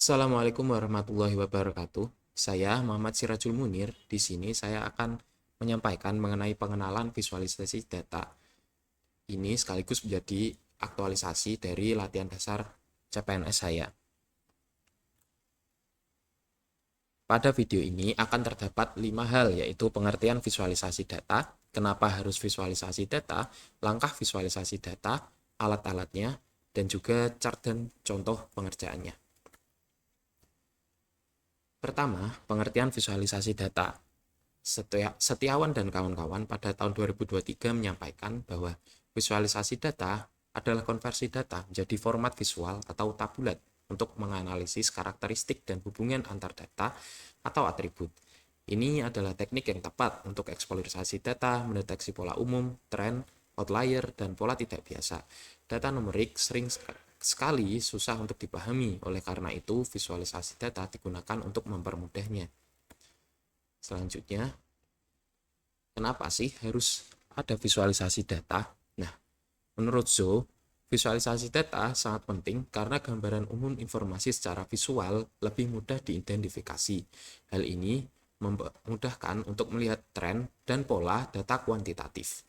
Assalamualaikum warahmatullahi wabarakatuh. Saya Muhammad Sirajul Munir. Di sini saya akan menyampaikan mengenai pengenalan visualisasi data. Ini sekaligus menjadi aktualisasi dari latihan dasar CPNS saya. Pada video ini akan terdapat 5 hal, yaitu pengertian visualisasi data, kenapa harus visualisasi data, langkah visualisasi data, alat-alatnya, dan juga chart dan contoh pengerjaannya. Pertama, pengertian visualisasi data. Setiawan dan kawan-kawan pada tahun 2023 menyampaikan bahwa visualisasi data adalah konversi data menjadi format visual atau tabulat untuk menganalisis karakteristik dan hubungan antar data atau atribut. Ini adalah teknik yang tepat untuk eksploitasi data, mendeteksi pola umum, tren, outlier, dan pola tidak biasa. Data numerik sering sekali susah untuk dipahami, oleh karena itu visualisasi data digunakan untuk mempermudahnya. Selanjutnya, kenapa sih harus ada visualisasi data? Nah, menurut Zo, visualisasi data sangat penting karena gambaran umum informasi secara visual lebih mudah diidentifikasi. Hal ini memudahkan untuk melihat tren dan pola data kuantitatif.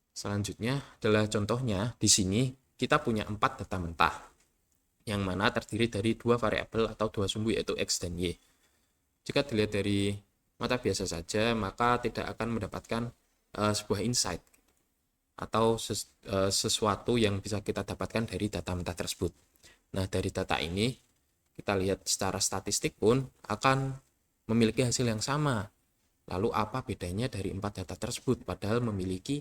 Selanjutnya adalah contohnya, di sini kita punya 4 data mentah, yang mana terdiri dari 2 variabel atau 2 sumbu yaitu X dan Y. Jika dilihat dari mata biasa saja, maka tidak akan mendapatkan sebuah insight atau sesuatu yang bisa kita dapatkan dari data mentah tersebut. Nah, dari data ini kita lihat secara statistik pun akan memiliki hasil yang sama. Lalu apa bedanya dari 4 data tersebut? Padahal memiliki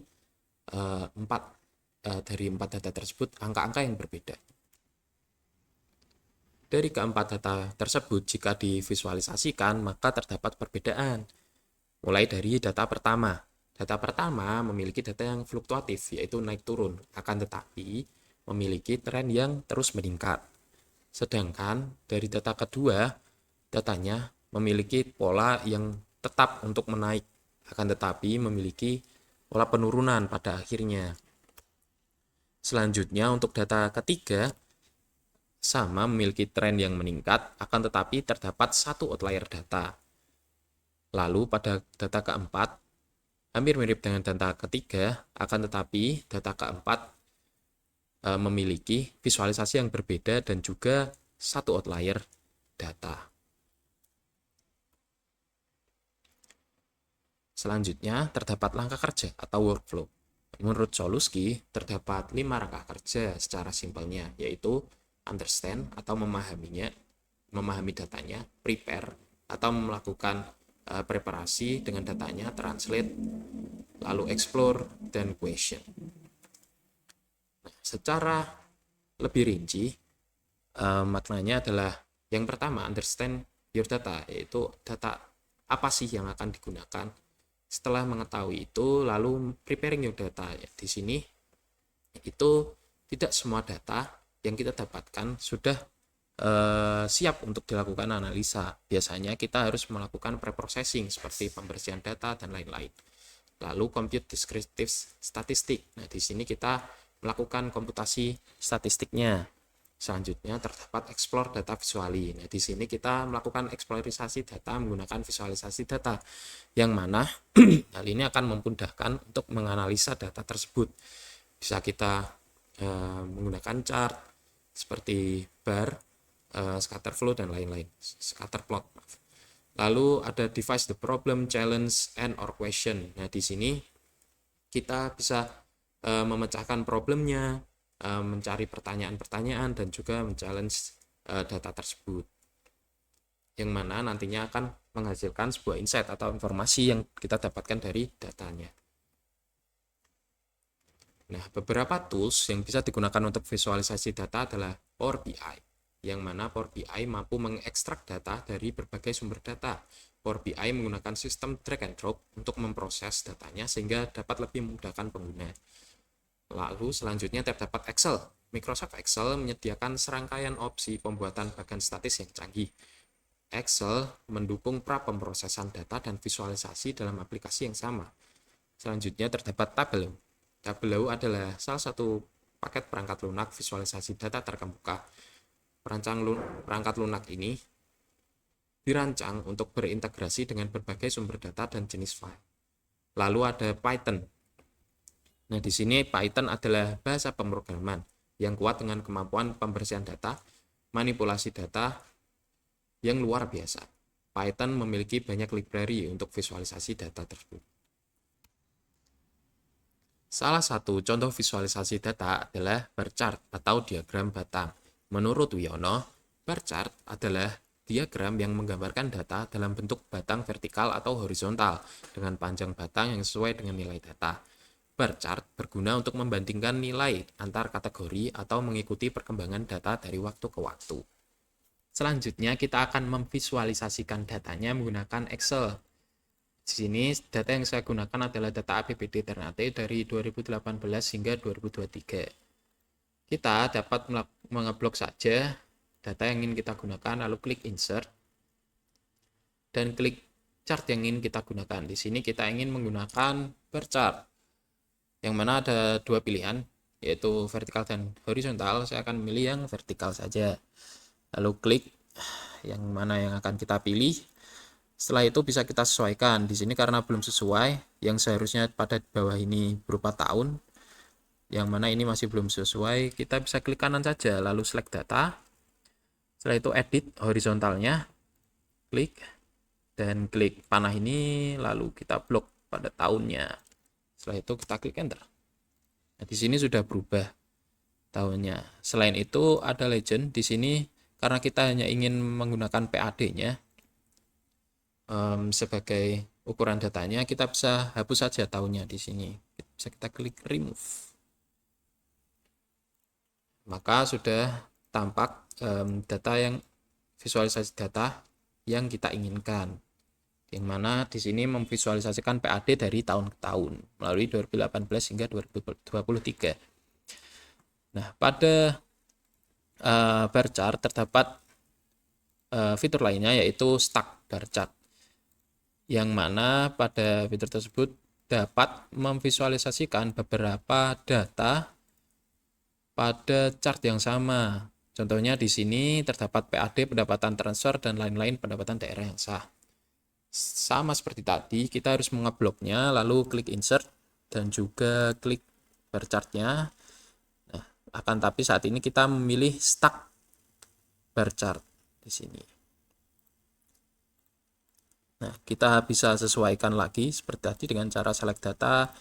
dari 4 data tersebut angka-angka yang berbeda. Dari keempat data tersebut, jika divisualisasikan, maka terdapat perbedaan. Mulai dari data pertama. Data pertama memiliki data yang fluktuatif, yaitu naik turun, akan tetapi memiliki tren yang terus meningkat. Sedangkan dari data kedua, datanya memiliki pola yang tetap untuk menaik, akan tetapi memiliki pola penurunan pada akhirnya. Selanjutnya untuk data ketiga, sama memiliki tren yang meningkat, akan tetapi terdapat satu outlier data. Lalu pada data keempat, hampir mirip dengan data ketiga, akan tetapi data keempat memiliki visualisasi yang berbeda dan juga satu outlier data. Selanjutnya, terdapat langkah kerja atau workflow. Menurut Cholesky, terdapat 5 langkah kerja secara simpelnya, yaitu understand atau memahami datanya, prepare atau melakukan preparasi dengan datanya, translate, lalu explore, dan question. Nah, secara lebih rinci, maknanya adalah yang pertama, understand your data, yaitu data apa sih yang akan digunakan. Setelah mengetahui itu, lalu preparing your data. Di sini itu tidak semua data yang kita dapatkan sudah siap untuk dilakukan analisa. Biasanya kita harus melakukan preprocessing seperti pembersihan data dan lain-lain. Lalu compute descriptive statistik. Nah, di sini kita melakukan komputasi statistiknya. Selanjutnya terdapat explore data visually. Nah, di sini kita melakukan eksplorisasi data menggunakan visualisasi data, yang mana hal ini akan memudahkan untuk menganalisa data tersebut. Bisa kita menggunakan chart seperti bar, scatter flow, dan lain-lain, scatter plot. Lalu ada devise the problem, challenge, and or question. Nah, di sini kita bisa memecahkan problemnya, mencari pertanyaan-pertanyaan, dan juga men-challenge data tersebut, yang mana nantinya akan menghasilkan sebuah insight atau informasi yang kita dapatkan dari datanya. Nah, beberapa tools yang bisa digunakan untuk visualisasi data adalah Power BI, yang mana Power BI mampu mengekstrak data dari berbagai sumber data. Power BI menggunakan sistem drag and drop untuk memproses datanya sehingga dapat lebih memudahkan pengguna. Lalu selanjutnya terdapat Excel. Microsoft Excel menyediakan serangkaian opsi pembuatan bagan statis yang canggih. Excel mendukung pra-pemrosesan data dan visualisasi dalam aplikasi yang sama. Selanjutnya terdapat Tableau. Tableau adalah salah satu paket perangkat lunak visualisasi data terkemuka. Perangkat lunak ini dirancang untuk berintegrasi dengan berbagai sumber data dan jenis file. Lalu ada Python. Nah, di sini Python adalah bahasa pemrograman yang kuat dengan kemampuan pembersihan data, manipulasi data yang luar biasa. Python memiliki banyak library untuk visualisasi data tersebut. Salah satu contoh visualisasi data adalah bar chart atau diagram batang. Menurut Wiono, bar chart adalah diagram yang menggambarkan data dalam bentuk batang vertikal atau horizontal dengan panjang batang yang sesuai dengan nilai data. Bar chart berguna untuk membandingkan nilai antar kategori atau mengikuti perkembangan data dari waktu ke waktu. Selanjutnya kita akan memvisualisasikan datanya menggunakan Excel. Di sini data yang saya gunakan adalah data APBD Ternate dari 2018 hingga 2023. Kita dapat mengeblok saja data yang ingin kita gunakan, lalu klik insert dan klik chart yang ingin kita gunakan. Di sini kita ingin menggunakan bar chart, yang mana ada dua pilihan, yaitu vertikal dan horizontal. Saya akan memilih yang vertikal saja. Lalu klik yang mana yang akan kita pilih. Setelah itu bisa kita sesuaikan. Di sini karena belum sesuai, yang seharusnya pada bawah ini berupa tahun, yang mana ini masih belum sesuai, kita bisa klik kanan saja, lalu select data. Setelah itu edit horizontalnya, klik, dan klik panah ini, lalu kita blok pada tahunnya. Setelah itu kita klik enter. Nah, di sini sudah berubah tahunnya. Selain itu ada legend di sini karena kita hanya ingin menggunakan PAD-nya sebagai ukuran datanya, kita bisa hapus saja tahunnya di sini. Bisa kita klik remove. Maka sudah tampak data yang visualisasi data yang kita inginkan. Yang mana di sini memvisualisasikan PAD dari tahun ke tahun melalui 2018 hingga 2023. Nah, pada bar chart terdapat fitur lainnya yaitu stack bar chart, yang mana pada fitur tersebut dapat memvisualisasikan beberapa data pada chart yang sama. Contohnya di sini terdapat PAD, pendapatan transfer, dan lain-lain pendapatan daerah yang sah. Sama seperti tadi, kita harus mengebloknya, lalu klik insert, dan juga klik bar chart-nya. Nah, akan tapi saat ini kita memilih stack bar chart di sini. Nah, kita bisa sesuaikan lagi seperti tadi dengan cara select data,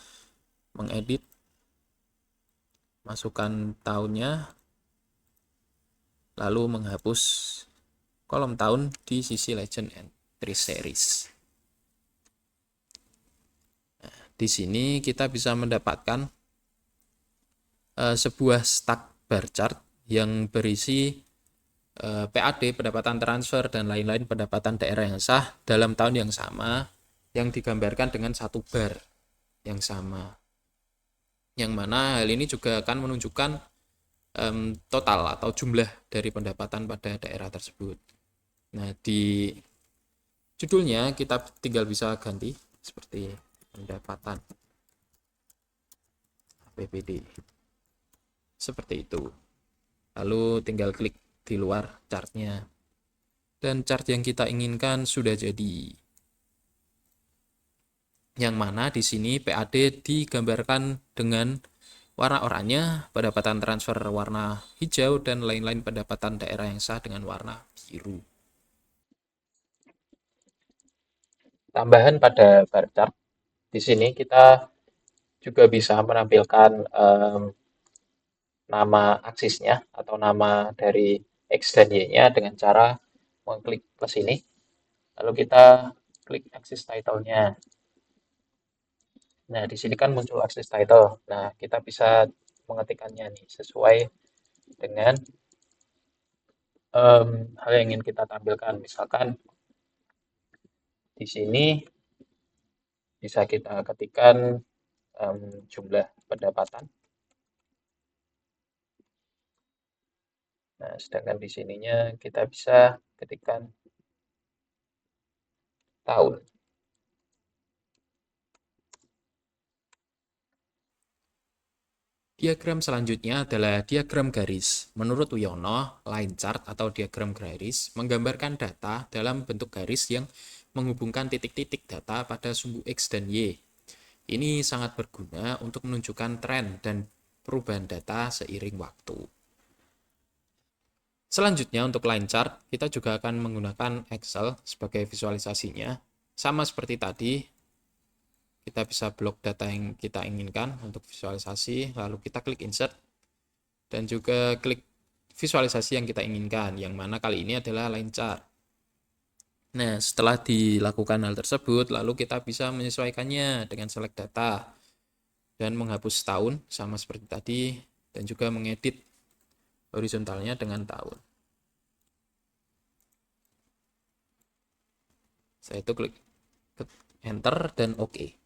mengedit, masukkan tahunnya, lalu menghapus kolom tahun di sisi legend entry series. Nah, di sini kita bisa mendapatkan sebuah stack bar chart yang berisi PAD, pendapatan transfer, dan lain-lain pendapatan daerah yang sah dalam tahun yang sama, yang digambarkan dengan satu bar yang sama. Yang mana hal ini juga akan menunjukkan total atau jumlah dari pendapatan pada daerah tersebut. Nah, di judulnya kita tinggal bisa ganti seperti pendapatan APBD. Seperti itu. Lalu tinggal klik di luar chartnya. Dan chart yang kita inginkan sudah jadi. Yang mana di sini PAD digambarkan dengan warna oranye, pendapatan transfer warna hijau, dan lain-lain pendapatan daerah yang sah dengan warna biru. Tambahan pada bar chart, di sini kita juga bisa menampilkan nama aksisnya atau nama dari X dan Y-nya dengan cara mengklik plus ini. Lalu kita klik aksis title-nya. Nah, di sini kan muncul aksis title. Nah, kita bisa mengetikkannya nih sesuai dengan hal yang ingin kita tampilkan. Misalkan di sini bisa kita ketikkan jumlah pendapatan. Nah, sedangkan di sininya kita bisa ketikkan tahun. Diagram selanjutnya adalah diagram garis. Menurut Wiono, line chart atau diagram garis menggambarkan data dalam bentuk garis yang menghubungkan titik-titik data pada sumbu X dan Y. Ini sangat berguna untuk menunjukkan tren dan perubahan data seiring waktu. Selanjutnya untuk line chart, kita juga akan menggunakan Excel sebagai visualisasinya. Sama seperti tadi, kita bisa blok data yang kita inginkan untuk visualisasi, lalu kita klik insert, dan juga klik visualisasi yang kita inginkan, yang mana kali ini adalah line chart. Nah, setelah dilakukan hal tersebut, lalu kita bisa menyesuaikannya dengan select data, dan menghapus tahun, sama seperti tadi, dan juga mengedit horizontalnya dengan tahun. Saya itu klik enter dan OK.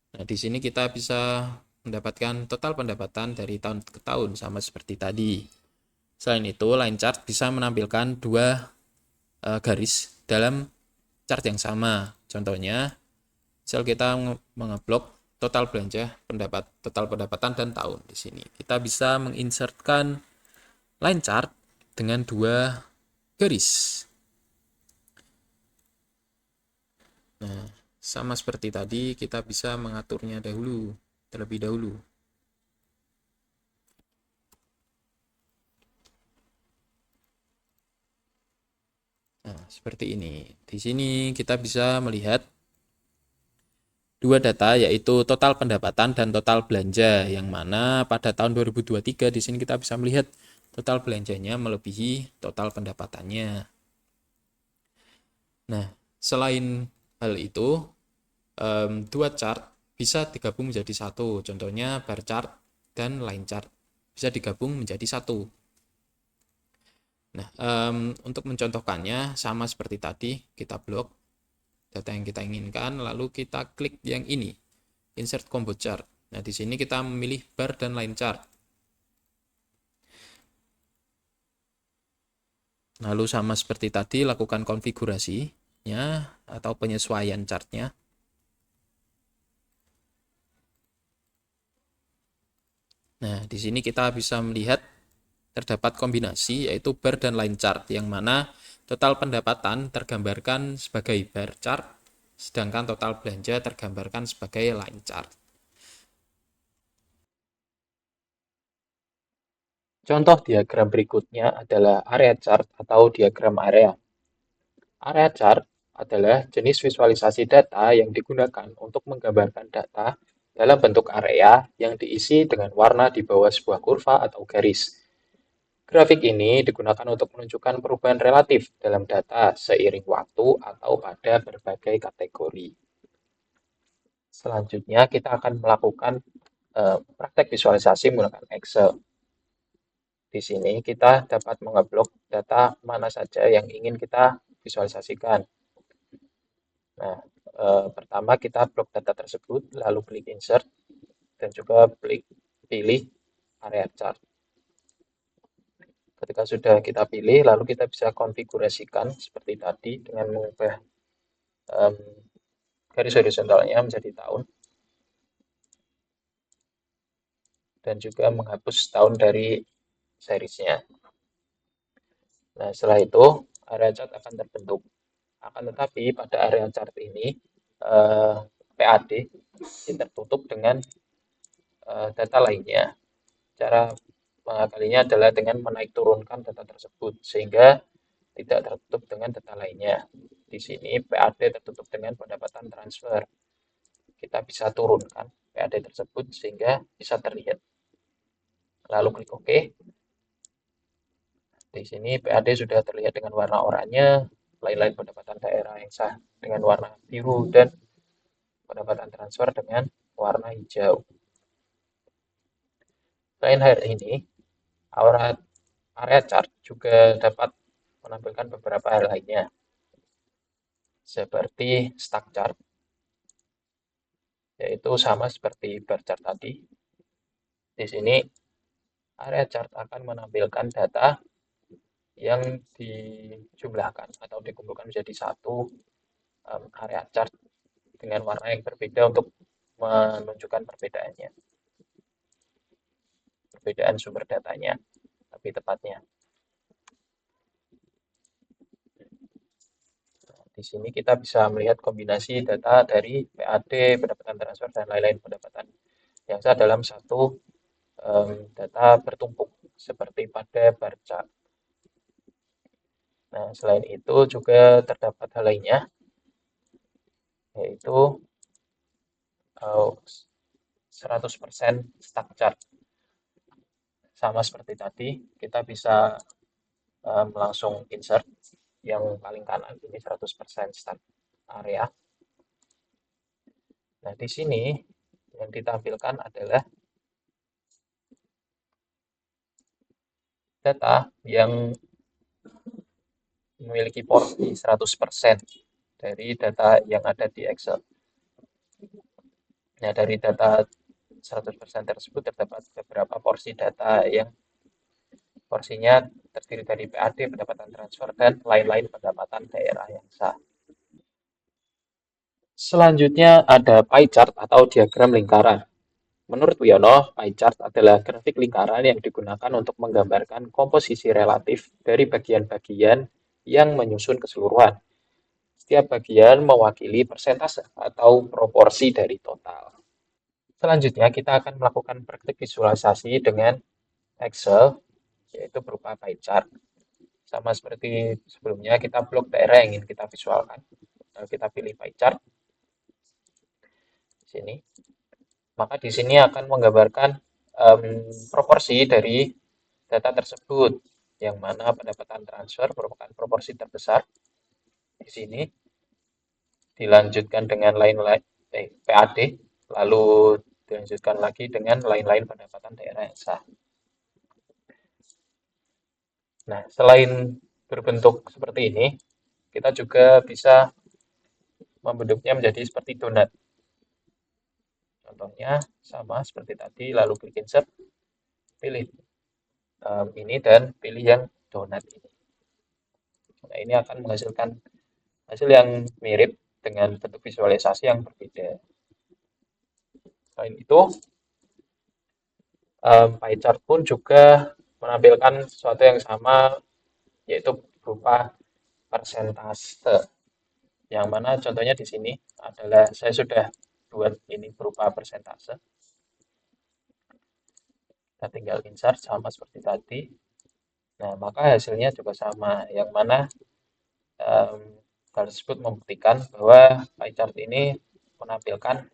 Nah, di sini kita bisa mendapatkan total pendapatan dari tahun ke tahun sama seperti tadi. Selain itu, line chart bisa menampilkan dua garis dalam chart yang sama. Contohnya, misal kita mengeblok total belanja, total pendapatan dan tahun di sini. Kita bisa menginsertkan line chart dengan dua garis. Nah, sama seperti tadi, kita bisa mengaturnya terlebih dahulu. Nah, seperti ini. Di sini kita bisa melihat dua data, yaitu total pendapatan dan total belanja, yang mana pada tahun 2023 di sini kita bisa melihat total belanjanya melebihi total pendapatannya. Nah, selain hal itu, dua chart bisa digabung menjadi satu. Contohnya bar chart dan line chart bisa digabung menjadi satu. Nah, untuk mencontohkannya sama seperti tadi, kita blok data yang kita inginkan, lalu kita klik yang ini, insert combo chart. Nah, di sini kita memilih bar dan line chart. Lalu sama seperti tadi, lakukan konfigurasinya atau penyesuaian chartnya. Nah, di sini kita bisa melihat terdapat kombinasi yaitu bar dan line chart, yang mana total pendapatan tergambarkan sebagai bar chart, sedangkan total belanja tergambarkan sebagai line chart. Contoh diagram berikutnya adalah area chart atau diagram area. Area chart adalah jenis visualisasi data yang digunakan untuk menggambarkan data dalam bentuk area yang diisi dengan warna di bawah sebuah kurva atau garis. Grafik ini digunakan untuk menunjukkan perubahan relatif dalam data seiring waktu atau pada berbagai kategori. Selanjutnya kita akan melakukan praktek visualisasi menggunakan Excel. Di sini kita dapat mengeblok data mana saja yang ingin kita visualisasikan. Nah, pertama kita blok data tersebut, lalu klik insert, dan juga klik pilih area chart. Ketika sudah kita pilih, lalu kita bisa konfigurasikan seperti tadi dengan mengubah garis horizontalnya menjadi tahun, dan juga menghapus tahun dari seriesnya. Nah, setelah itu area chart akan terbentuk. Akan tetapi pada area chart ini PAD tertutup dengan data lainnya. Cara mengakalinya adalah dengan menaik turunkan data tersebut sehingga tidak tertutup dengan data lainnya. Di sini PAD tertutup dengan pendapatan transfer. Kita bisa turunkan PAD tersebut sehingga bisa terlihat. Lalu klik OK. Di sini PAD sudah terlihat dengan warna oranye, lain-lain pendapatan daerah yang sah dengan warna biru, dan pendapatan transfer dengan warna hijau. Selain hal ini, area chart juga dapat menampilkan beberapa hal lainnya, seperti stack chart, yaitu sama seperti bar chart tadi. Di sini area chart akan menampilkan data yang dijumlahkan atau dikumpulkan menjadi satu area chart dengan warna yang berbeda untuk menunjukkan perbedaannya. perbedaan sumber datanya lebih tepatnya. Di sini kita bisa melihat kombinasi data dari PAD, pendapatan transfer, dan lain-lain pendapatan yang ada dalam satu data bertumpuk seperti pada bar chart. Nah, selain itu juga terdapat hal lainnya, yaitu 100% stack chart. Sama seperti tadi, kita bisa langsung insert yang paling kanan ini 100% stack area. Nah, di sini yang ditampilkan adalah data yang memiliki porsi 100% dari data yang ada di Excel. Nah, dari data 100% tersebut terdapat beberapa porsi data yang porsinya terdiri dari PAD, pendapatan transfer, dan lain-lain pendapatan daerah yang sah. Selanjutnya ada pie chart atau diagram lingkaran. Menurut Wiono, pie chart adalah grafik lingkaran yang digunakan untuk menggambarkan komposisi relatif dari bagian-bagian yang menyusun keseluruhan. Setiap bagian mewakili persentase atau proporsi dari total. Selanjutnya, kita akan melakukan praktik visualisasi dengan Excel, yaitu berupa pie chart. Sama seperti sebelumnya, kita blok daerah yang ingin kita visualkan. Kita pilih pie chart di sini. Maka di sini akan menggambarkan proporsi dari data tersebut, yang mana pendapatan transfer merupakan proporsi terbesar di sini, dilanjutkan dengan lain-lain PAD, lalu dilanjutkan lagi dengan lain-lain pendapatan daerah yang sah. Nah, selain berbentuk seperti ini, kita juga bisa membentuknya menjadi seperti donat. Contohnya sama seperti tadi, lalu klik insert, pilih ini dan pilih yang donat ini. Nah, ini akan menghasilkan hasil yang mirip dengan bentuk visualisasi yang berbeda. Selain itu, pie chart pun juga menampilkan sesuatu yang sama, yaitu berupa persentase. Yang mana contohnya di sini adalah saya sudah buat ini berupa persentase. Kita tinggal insert sama seperti tadi. Nah, maka hasilnya juga sama, yang mana um, hal tersebut membuktikan bahwa pie chart ini menampilkan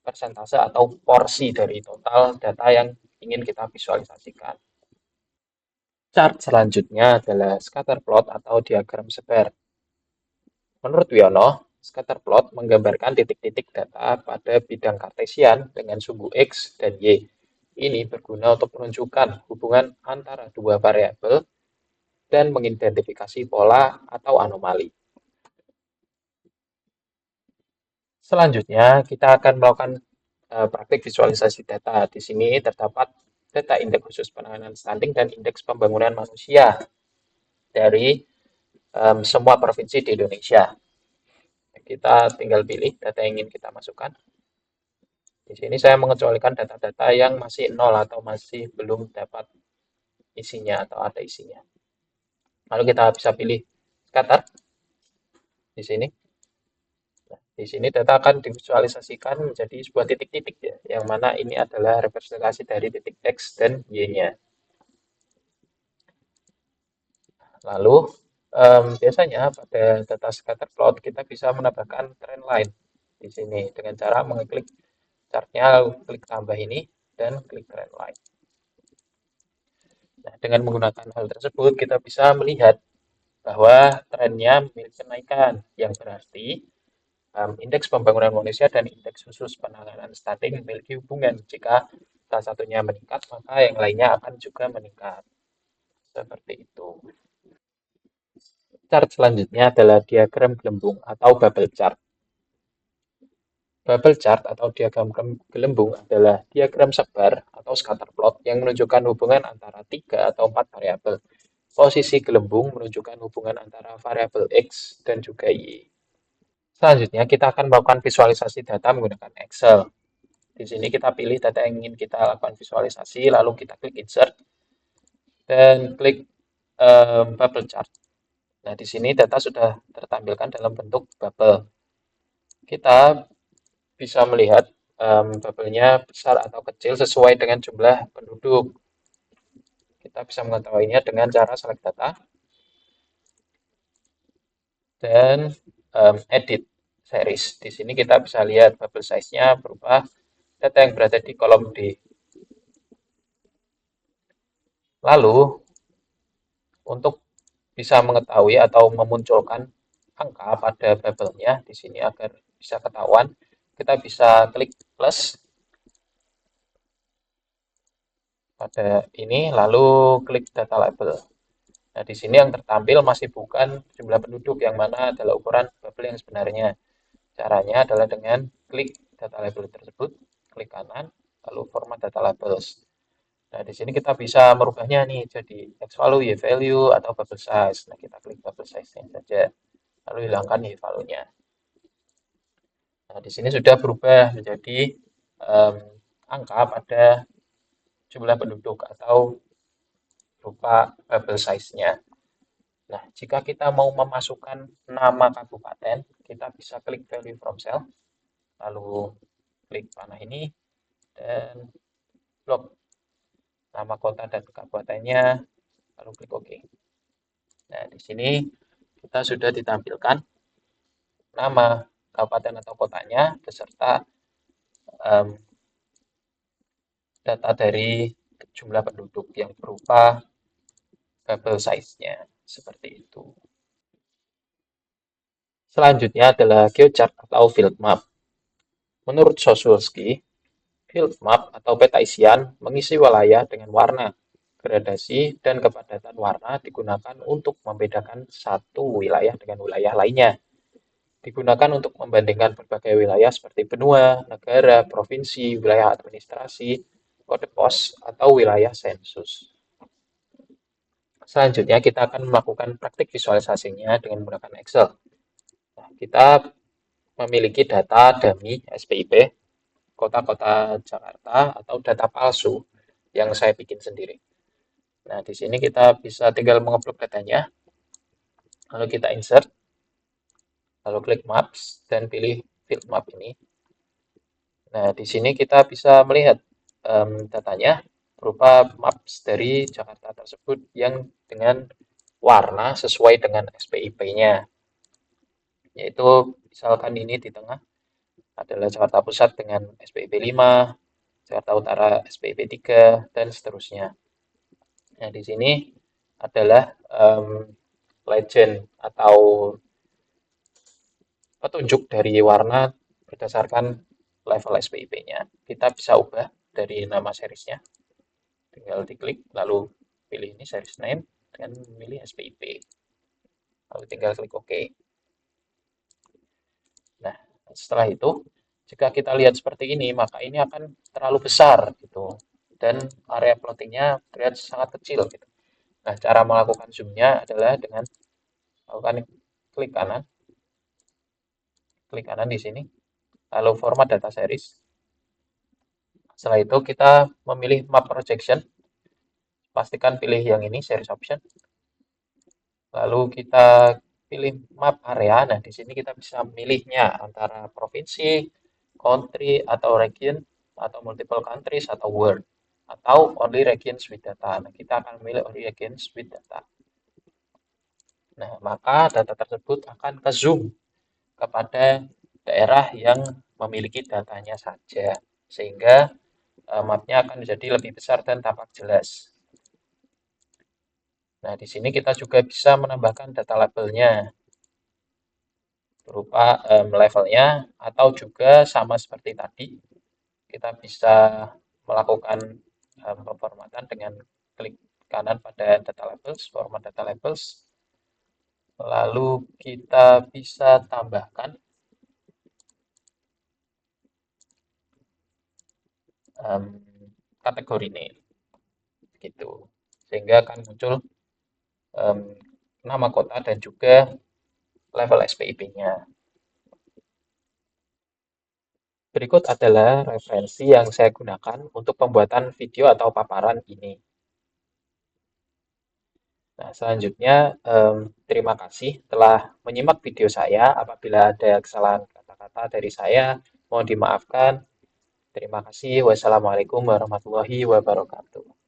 persentase atau porsi dari total data yang ingin kita visualisasikan. Chart selanjutnya adalah scatter plot atau diagram sebar. Menurut Wiono, scatter plot menggambarkan titik-titik data pada bidang kartesian dengan sumbu X dan Y. Ini berguna untuk menunjukkan hubungan antara dua variabel dan mengidentifikasi pola atau anomali. Selanjutnya, kita akan melakukan praktik visualisasi data. Di sini terdapat data indeks khusus penanganan stunting dan indeks pembangunan manusia dari semua provinsi di Indonesia. Kita tinggal pilih data yang ingin kita masukkan. Di sini saya mengecualikan data-data yang masih nol atau masih belum dapat isinya atau ada isinya. Lalu kita bisa pilih scatter di sini. Di sini data akan divisualisasikan menjadi sebuah titik-titik ya, yang mana ini adalah representasi dari titik X dan Y-nya. Lalu biasanya pada data scatter plot kita bisa menambahkan trend line di sini dengan cara mengklik chartnya, klik tambah ini dan klik trend line. Nah, dengan menggunakan hal tersebut kita bisa melihat bahwa trennya memiliki kenaikan, yang berarti indeks pembangunan manusia dan indeks khusus penanganan stunting memiliki hubungan. Jika salah satunya meningkat, maka yang lainnya akan juga meningkat. Seperti itu. Chart selanjutnya adalah diagram gelembung atau bubble chart. Bubble chart atau diagram gelembung adalah diagram sebar atau scatter plot yang menunjukkan hubungan antara 3 atau 4 variabel. Posisi gelembung menunjukkan hubungan antara variabel X dan juga Y. Selanjutnya, kita akan melakukan visualisasi data menggunakan Excel. Di sini kita pilih data yang ingin kita lakukan visualisasi, lalu kita klik insert dan klik bubble chart. Nah, di sini data sudah tertampilkan dalam bentuk bubble. Kita bisa melihat bubble-nya besar atau kecil sesuai dengan jumlah penduduk. Kita bisa mengetahuinya dengan cara select data dan edit series. Di sini kita bisa lihat bubble size-nya berupa data yang berada di kolom D. Lalu, untuk bisa mengetahui atau memunculkan angka pada bubble-nya di sini agar bisa ketahuan, kita bisa klik plus pada ini, lalu klik data label. Nah, di sini yang tertampil masih bukan jumlah penduduk, yang mana adalah ukuran bubble yang sebenarnya. Caranya adalah dengan klik data label tersebut, klik kanan, lalu format data labels. Nah, di sini kita bisa merubahnya nih jadi X value, Y value, atau bubble size. Nah, kita klik bubble size-nya saja, lalu hilangkan Y value-nya. Nah, di sini sudah berubah menjadi um, angka pada jumlah penduduk atau berupa bubble size-nya. Nah, jika kita mau memasukkan nama kabupaten, kita bisa klik value from cell, lalu klik panah ini, dan blok nama kota dan kabupatennya, lalu klik OK. Nah, di sini kita sudah ditampilkan nama kabupaten atau kotanya beserta um, data dari jumlah penduduk yang berupa bubble size-nya. Seperti itu. Selanjutnya adalah geochart atau field map. Menurut Soswolski, field map atau peta isian mengisi wilayah dengan warna, gradasi, dan kepadatan warna digunakan untuk membedakan satu wilayah dengan wilayah lainnya. Digunakan untuk membandingkan berbagai wilayah seperti benua, negara, provinsi, wilayah administrasi, kode pos, atau wilayah sensus. Selanjutnya kita akan melakukan praktik visualisasinya dengan menggunakan Excel. Nah, kita memiliki data dummy SPIP, kota-kota Jakarta, atau data palsu yang saya bikin sendiri. Nah, di sini kita bisa tinggal mengupload datanya, lalu kita insert, lalu klik maps, dan pilih field map ini. Nah, di sini kita bisa melihat datanya berupa maps dari Jakarta tersebut yang dengan warna sesuai dengan SPIP-nya. Yaitu misalkan ini di tengah adalah Jakarta Pusat dengan SPIP 5, Jakarta Utara SPIP 3, dan seterusnya. Nah, di sini adalah legend atau petunjuk dari warna berdasarkan level SPIP-nya. Kita bisa ubah dari nama seriesnya. Tinggal diklik, lalu pilih ini series name, dan memilih SPIP. Lalu tinggal klik OK. Nah, setelah itu, jika kita lihat seperti ini, maka ini akan terlalu besar gitu. Dan area plottingnya terlihat sangat kecil gitu. Nah, cara melakukan zoom-nya adalah dengan melakukan klik kanan di sini, lalu format data series. Setelah itu kita memilih map projection, pastikan pilih yang ini series option. Lalu kita pilih map area. Nah, di sini kita bisa memilihnya antara provinsi, country atau region, atau multiple countries atau world, atau only regions with data. Nah, kita akan memilih only regions with data. Nah, maka data tersebut akan ke zoom kepada daerah yang memiliki datanya saja, sehingga mapnya akan menjadi lebih besar dan tampak jelas. Nah, di sini kita juga bisa menambahkan data labelnya berupa levelnya, atau juga sama seperti tadi, kita bisa melakukan pemformatan dengan klik kanan pada data labels, format data labels, lalu kita bisa tambahkan kategori name, gitu, sehingga akan muncul um, nama kota dan juga level SPIP-nya. Berikut adalah referensi yang saya gunakan untuk pembuatan video atau paparan ini. Nah, selanjutnya, terima kasih telah menyimak video saya. Apabila ada kesalahan kata-kata dari saya, mohon dimaafkan. Terima kasih. Wassalamualaikum warahmatullahi wabarakatuh.